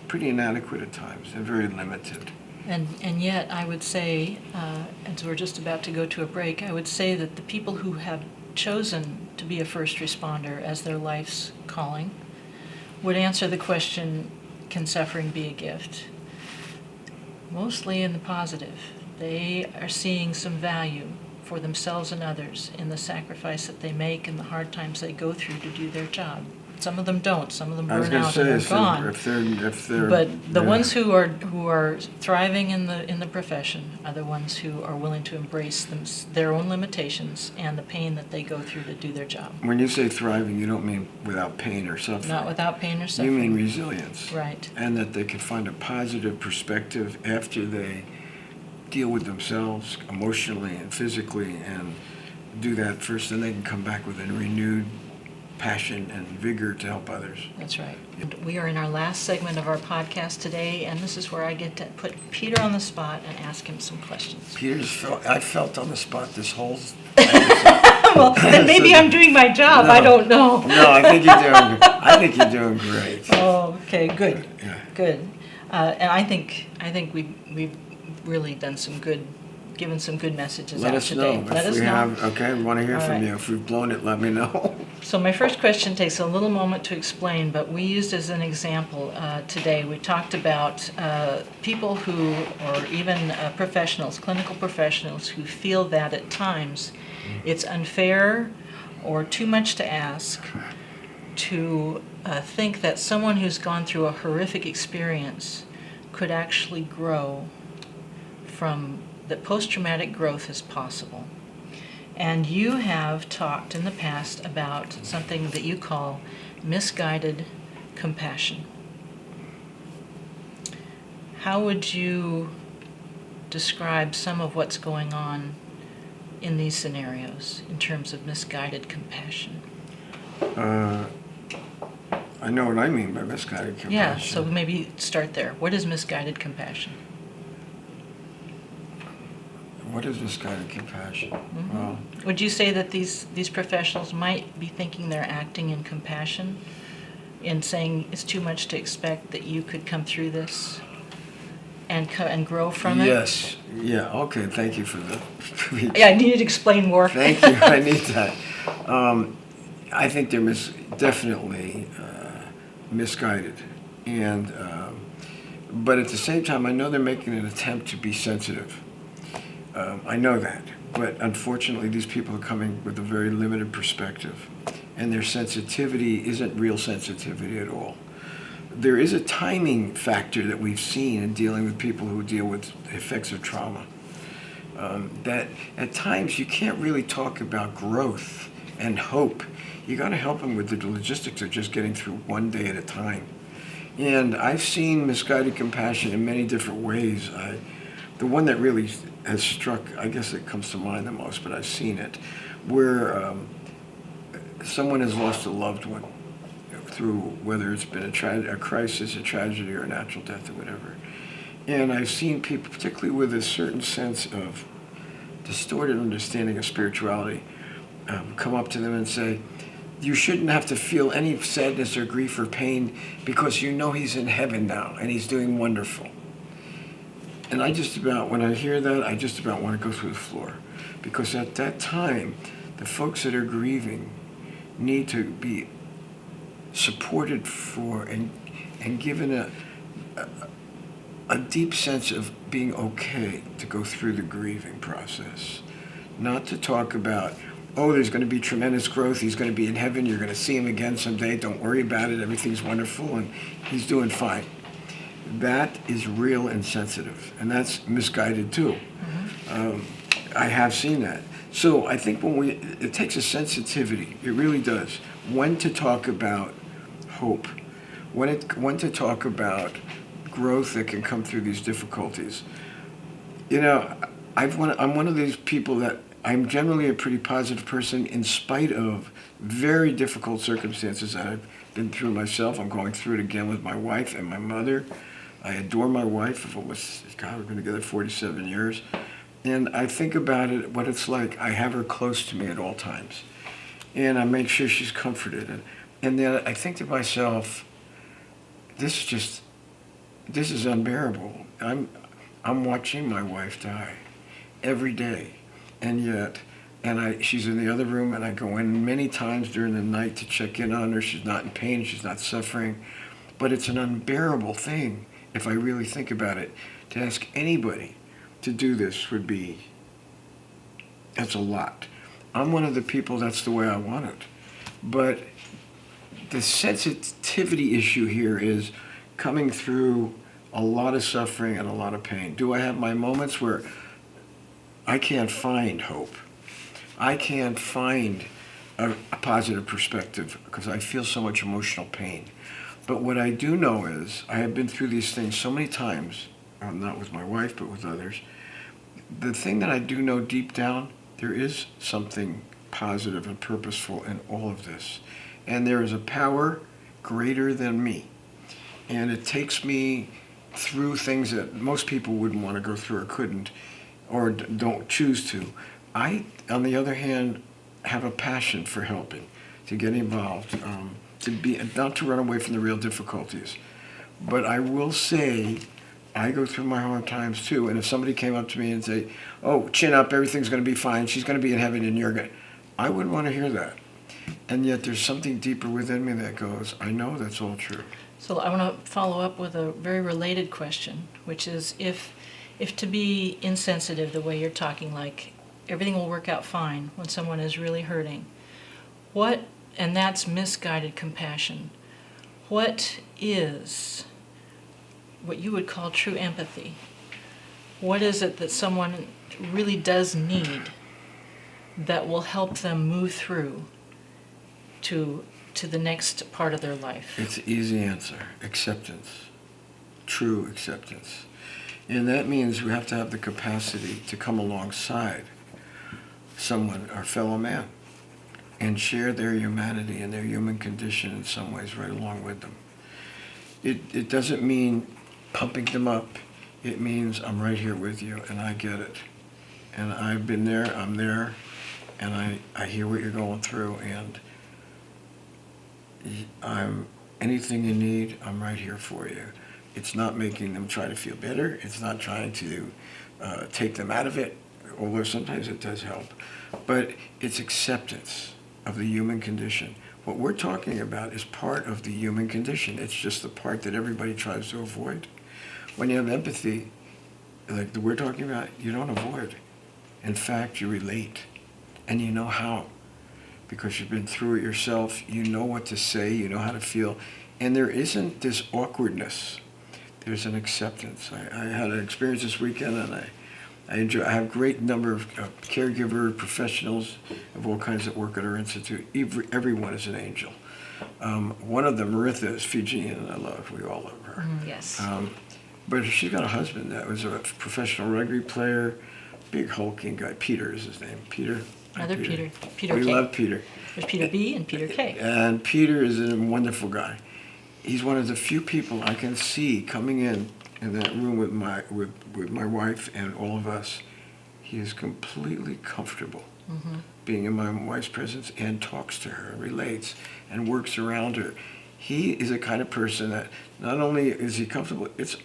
Speaker 2: pretty inadequate at times and very limited.
Speaker 1: And yet, I would say, as we're just about to go to a break, I would say that the people who have chosen to be a first responder as their life's calling would answer the question, can suffering be a gift? Mostly in the positive. They are seeing some value for themselves and others in the sacrifice that they make and the hard times they go through to do their job. Some of them don't. Some of them
Speaker 2: I was
Speaker 1: burn
Speaker 2: going to
Speaker 1: out
Speaker 2: say,
Speaker 1: and they're gone.
Speaker 2: if they're,
Speaker 1: But the
Speaker 2: yeah.
Speaker 1: ones who are thriving in the profession are the ones who are willing to embrace their own limitations and the pain that they go through to do their job.
Speaker 2: When you say thriving, you don't mean without pain or suffering.
Speaker 1: Not without pain or suffering.
Speaker 2: You mean resilience.
Speaker 1: Right.
Speaker 2: And that they can find a positive perspective after they deal with themselves emotionally and physically and do that first, then they can come back with a renewed passion and vigor to help others.
Speaker 1: That's right. We are in our last segment of our podcast today, and this is where I get to put Peter on the spot and ask him some questions.
Speaker 2: I felt on the spot this whole
Speaker 1: Well, then maybe I'm doing my job. I don't know.
Speaker 2: No, I think you're doing great.
Speaker 1: Oh, okay, good.
Speaker 2: Yeah.
Speaker 1: Good. And I think we've really done some good, given some good messages
Speaker 2: Let
Speaker 1: out
Speaker 2: us
Speaker 1: today.
Speaker 2: know if we have. Okay, we want to hear
Speaker 1: All
Speaker 2: from
Speaker 1: right.
Speaker 2: you. If we've blown it, let me know.
Speaker 1: So my first question takes a little moment to explain, but we used as an example today, we talked about people who, or even professionals, clinical professionals, who feel that at times it's unfair or too much to ask to think that someone who's gone through a horrific experience could actually grow from, that post-traumatic growth is possible. And you have talked in the past about something that you call misguided compassion. How would you describe some of what's going on in these scenarios in terms of misguided compassion?
Speaker 2: I know what I mean by misguided compassion.
Speaker 1: Yeah, so maybe start there. What is misguided compassion?
Speaker 2: What is misguided compassion?
Speaker 1: Mm-hmm.
Speaker 2: Well,
Speaker 1: Would you say that these professionals might be thinking they're acting in compassion, in saying it's too much to expect that you could come through this and grow from it?
Speaker 2: yes. Yeah. Okay. Thank you for the.
Speaker 1: Yeah, I needed to explain more.
Speaker 2: Thank you. I need that. I think they're definitely misguided, and but at the same time, I know they're making an attempt to be sensitive. I know that, but unfortunately, these people are coming with a very limited perspective, and their sensitivity isn't real sensitivity at all. There is a timing factor that we've seen in dealing with people who deal with effects of trauma. That at times you can't really talk about growth and hope. You got to help them with the logistics of just getting through one day at a time. And I've seen misguided compassion in many different ways. The one that really has struck, I guess it comes to mind the most, but I've seen it, where someone has lost a loved one through whether it's been a crisis, a tragedy, or a natural death, or whatever. And I've seen people, particularly with a certain sense of distorted understanding of spirituality, come up to them and say, you shouldn't have to feel any sadness or grief or pain because you know he's in heaven now and he's doing wonderful. And when I hear that, I just about want to go through the floor. Because at that time, the folks that are grieving need to be supported for and given a deep sense of being okay to go through the grieving process. Not to talk about, oh, there's going to be tremendous growth, he's going to be in heaven, you're going to see him again someday, don't worry about it, everything's wonderful, and he's doing fine. That is real and sensitive, and that's misguided too. Mm-hmm. I have seen that. So I think it takes a sensitivity, it really does, when to talk about hope, when to talk about growth that can come through these difficulties. You know, I'm one of these people that I'm generally a pretty positive person in spite of very difficult circumstances that I've been through myself. I'm going through it again with my wife and my mother. I adore my wife. We've been together 47 years. And I think about it, what it's like. I have her close to me at all times. and I make sure she's comforted. And then I think to myself, this is unbearable. I'm watching my wife die every day, and yet, she's in the other room, and I go in many times during the night to check in on her. She's not in pain, she's not suffering, but it's an unbearable thing, if I really think about it. To ask anybody to do this that's a lot. I'm one of the people, that's the way I want it. But the sensitivity issue here is coming through a lot of suffering and a lot of pain. Do I have my moments where I can't find hope? I can't find a positive perspective because I feel so much emotional pain. But what I do know is, I have been through these things so many times, not with my wife, but with others. The thing that I do know deep down, there is something positive and purposeful in all of this. And there is a power greater than me. And it takes me through things that most people wouldn't want to go through or couldn't, or don't choose to. I, on the other hand, have a passion for helping, to get involved, not to run away from the real difficulties. But I will say, I go through my hard times too, and if somebody came up to me and say, oh, chin up, everything's going to be fine, she's going to be in heaven and you're going to, I wouldn't want to hear that. And yet there's something deeper within me that goes, I know that's all true.
Speaker 1: So I want to follow up with a very related question, which is, if to be insensitive the way you're talking, like everything will work out fine when someone is really hurting, and that's misguided compassion, what is what you would call true empathy? What is it that someone really does need that will help them move through to the next part of their life?
Speaker 2: It's an easy answer. Acceptance. True acceptance. And that means we have to have the capacity to come alongside someone, our fellow man, and share their humanity and their human condition in some ways right along with them. It doesn't mean pumping them up. It means I'm right here with you and I get it. And I've been there, I'm there, and I hear what you're going through, and anything you need, I'm right here for you. It's not making them try to feel better. It's not trying to take them out of it, although sometimes it does help. But it's acceptance of the human condition. What we're talking about is part of the human condition. It's just the part that everybody tries to avoid. When you have empathy, like we're talking about, you don't avoid. In fact, you relate, and you know how. Because you've been through it yourself, you know what to say, you know how to feel, and there isn't this awkwardness. There's an acceptance. I had an experience this weekend, and I have a great number of caregiver professionals of all kinds that work at our institute. Everyone is an angel. One of them, Maritha, is Fijian, and I love. We all love her.
Speaker 1: Yes.
Speaker 2: But she's got a husband that was a professional rugby player, big hulking guy. Peter is his name. Peter.
Speaker 1: Another Peter. Peter
Speaker 2: We
Speaker 1: K.
Speaker 2: love Peter.
Speaker 1: There's Peter B and Peter K.
Speaker 2: And Peter is a wonderful guy. He's one of the few people I can see coming in that room with my wife and all of us. He is completely comfortable being in my wife's presence, and talks to her, and relates, and works around her. He is a kind of person that not only is he comfortable, it's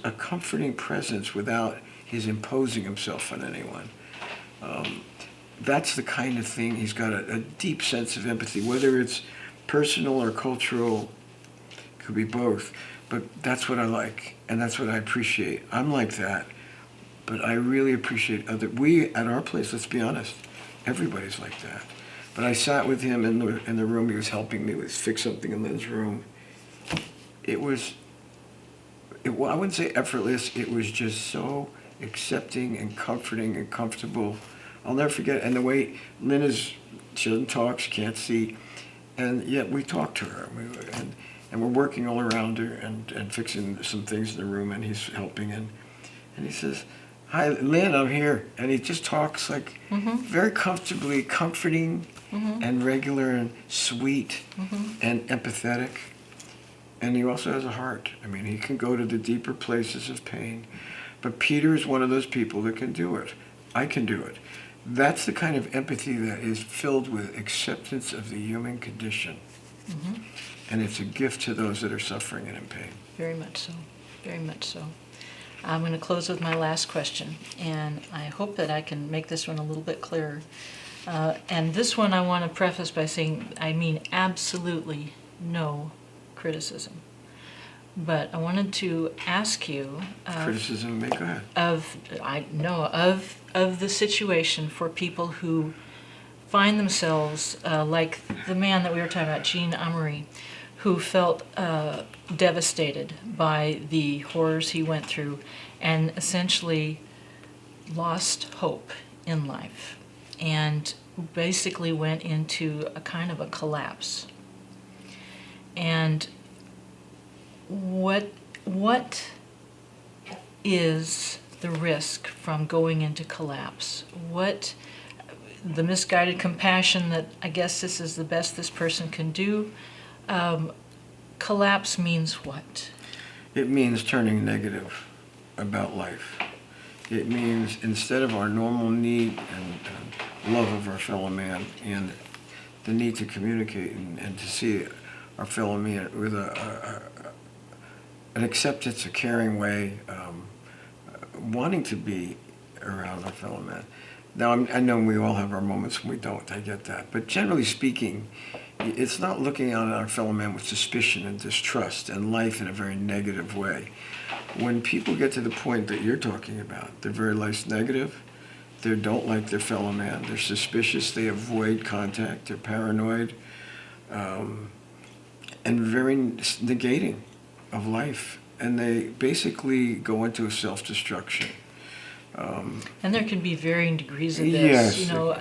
Speaker 2: a comforting presence without his imposing himself on anyone. That's the kind of thing. He's got a deep sense of empathy, whether it's personal or cultural, could be both. But that's what I like, and that's what I appreciate. I'm like that, but I really appreciate we, at our place, let's be honest, everybody's like that. But I sat with him in the room. He was helping me fix something in Lynn's room. I wouldn't say effortless. It was just so accepting and comforting and comfortable. I'll never forget. And the way Lynn she doesn't talk, she can't see, and yet we talk to her. And we're working all around her and fixing some things in the room, and he's helping. And he says, hi, Lynn, I'm here. And he just talks like very comfortably, comforting and regular and sweet and empathetic. And he also has a heart. I mean, he can go to the deeper places of pain. But Peter is one of those people that can do it. I can do it. That's the kind of empathy that is filled with acceptance of the human condition.
Speaker 1: Mm-hmm.
Speaker 2: And it's a gift to those that are suffering and in pain.
Speaker 1: Very much so. Very much so. I'm going to close with my last question, and I hope that I can make this one a little bit clearer. And this one I want to preface by saying I mean absolutely no criticism. But I wanted to ask you
Speaker 2: Criticism, go ahead.
Speaker 1: of the situation for people who find themselves like the man that we were talking about, Jean Amory, who felt devastated by the horrors he went through and essentially lost hope in life and basically went into a kind of a collapse. And what is the risk from going into collapse? What the misguided compassion that I guess this is the best this person can do? Collapse means what?
Speaker 2: It means turning negative about life. It means instead of our normal need and love of our fellow man and the need to communicate and to see our fellow man with an acceptance, a caring way, wanting to be around our fellow man. Now, I know we all have our moments when we don't, I get that. But generally speaking, it's not looking at our fellow man with suspicion and distrust and life in a very negative way. When people get to the point that you're talking about, they're very life's negative, they don't like their fellow man, they're suspicious, they avoid contact, they're paranoid, and very negating of life. And they basically go into a self-destruction.
Speaker 1: And there can be varying degrees of this.
Speaker 2: Yes.
Speaker 1: You know,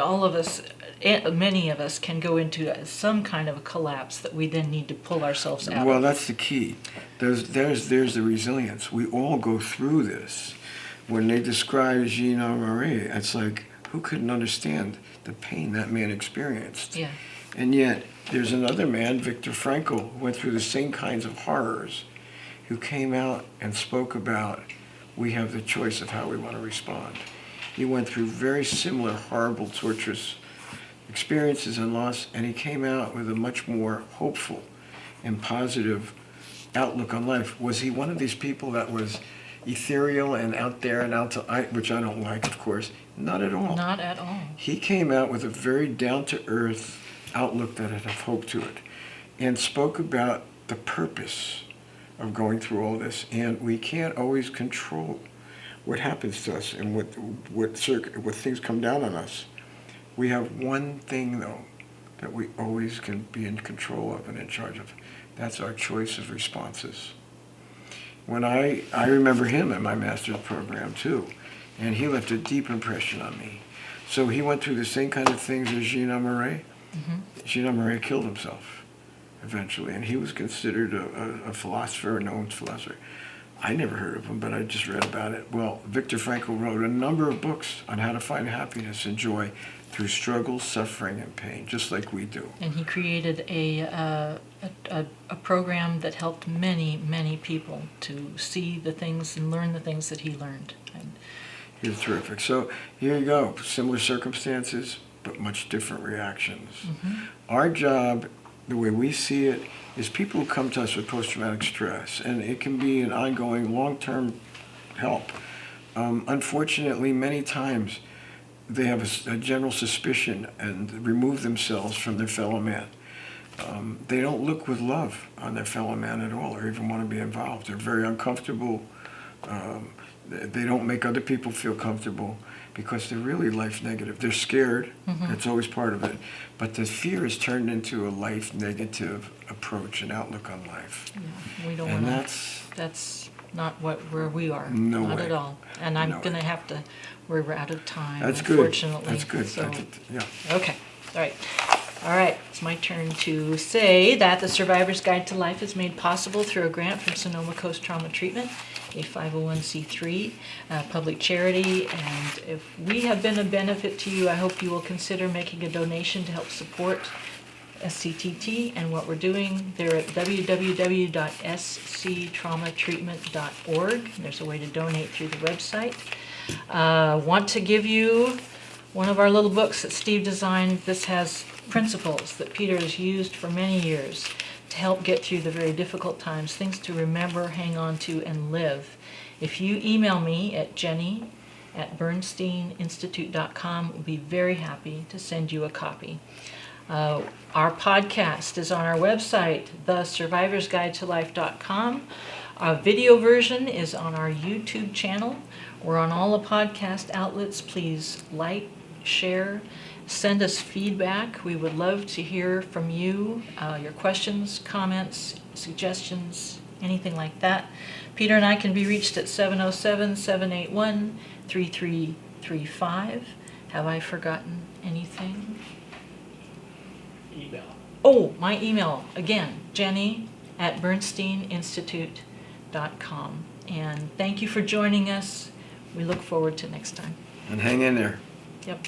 Speaker 1: all of us, many of us can go into some kind of a collapse that we then need to pull ourselves out
Speaker 2: Well,
Speaker 1: of.
Speaker 2: that's the key. There's the resilience. We all go through this. When they describe Jean Marie, it's like, who couldn't understand the pain that man experienced?
Speaker 1: Yeah.
Speaker 2: And yet, there's another man, Viktor Frankl, who went through the same kinds of horrors, who came out and spoke about, we have the choice of how we want to respond. He went through very similar, horrible, torturous experiences and loss, and he came out with a much more hopeful and positive outlook on life. Was he one of these people that was ethereal and out there and out to, which I don't like, of course? Not at all.
Speaker 1: Not at all.
Speaker 2: He came out with a very down-to-earth outlook that had hope to it, and spoke about the purpose of going through all this. And we can't always control what happens to us and what things come down on us. We have one thing, though, that we always can be in control of and in charge of. That's our choice of responses. When I remember him in my master's program, too, and he left a deep impression on me. So he went through the same kind of things as Jean Marie. Mm-hmm. Jean Marie killed himself eventually, and he was considered a philosopher, a known philosopher. I never heard of him, but I just read about it. Well, Viktor Frankl wrote a number of books on how to find happiness and joy through struggle, suffering, and pain, just like we do.
Speaker 1: And he created a program that helped many, many people to see the things and learn the things that he learned.
Speaker 2: He was terrific. So here you go, similar circumstances, but much different reactions. Mm-hmm. Our job, the way we see it, is people who come to us with post-traumatic stress, and it can be an ongoing, long-term help. Unfortunately, many times they have a general suspicion and remove themselves from their fellow man. They don't look with love on their fellow man at all, or even want to be involved. They're very uncomfortable. They don't make other people feel comfortable because they're really life negative. They're scared. Mm-hmm. It's always part of it. But the fear is turned into a life negative approach and outlook on life.
Speaker 1: Yeah, we don't want to. That's not where we are.
Speaker 2: No
Speaker 1: not
Speaker 2: way.
Speaker 1: At all. And I'm going to have to. We're out of time.
Speaker 2: That's
Speaker 1: unfortunately.
Speaker 2: Good. That's good.
Speaker 1: So,
Speaker 2: yeah.
Speaker 1: Okay. All right. It's my turn to say that the Survivor's Guide to Life is made possible through a grant from Sonoma Coast Trauma Treatment, a 501c3 public charity. And if we have been a benefit to you, I hope you will consider making a donation to help support SCTT and what we're doing. They're at www.sctraumatreatment.org. There's a way to donate through the website. Want to give you one of our little books that Steve designed. This has principles that Peter has used for many years to help get through the very difficult times, things to remember, hang on to, and live. If you email me at jenny@bernsteininstitute.com, we'll be very happy to send you a copy. Our podcast is on our website, thesurvivorsguidetolife.com. Our video version is on our YouTube channel. We're on all the podcast outlets. Please like, share, send us feedback. We would love to hear from you, your questions, comments, suggestions, anything like that. Peter and I can be reached at 707-781-3335. Have I forgotten anything?
Speaker 3: Email.
Speaker 1: Oh, my email, again, jenny@bernsteininstitute.com. And thank you for joining us. We look forward to next time.
Speaker 2: And hang in there.
Speaker 1: Yep.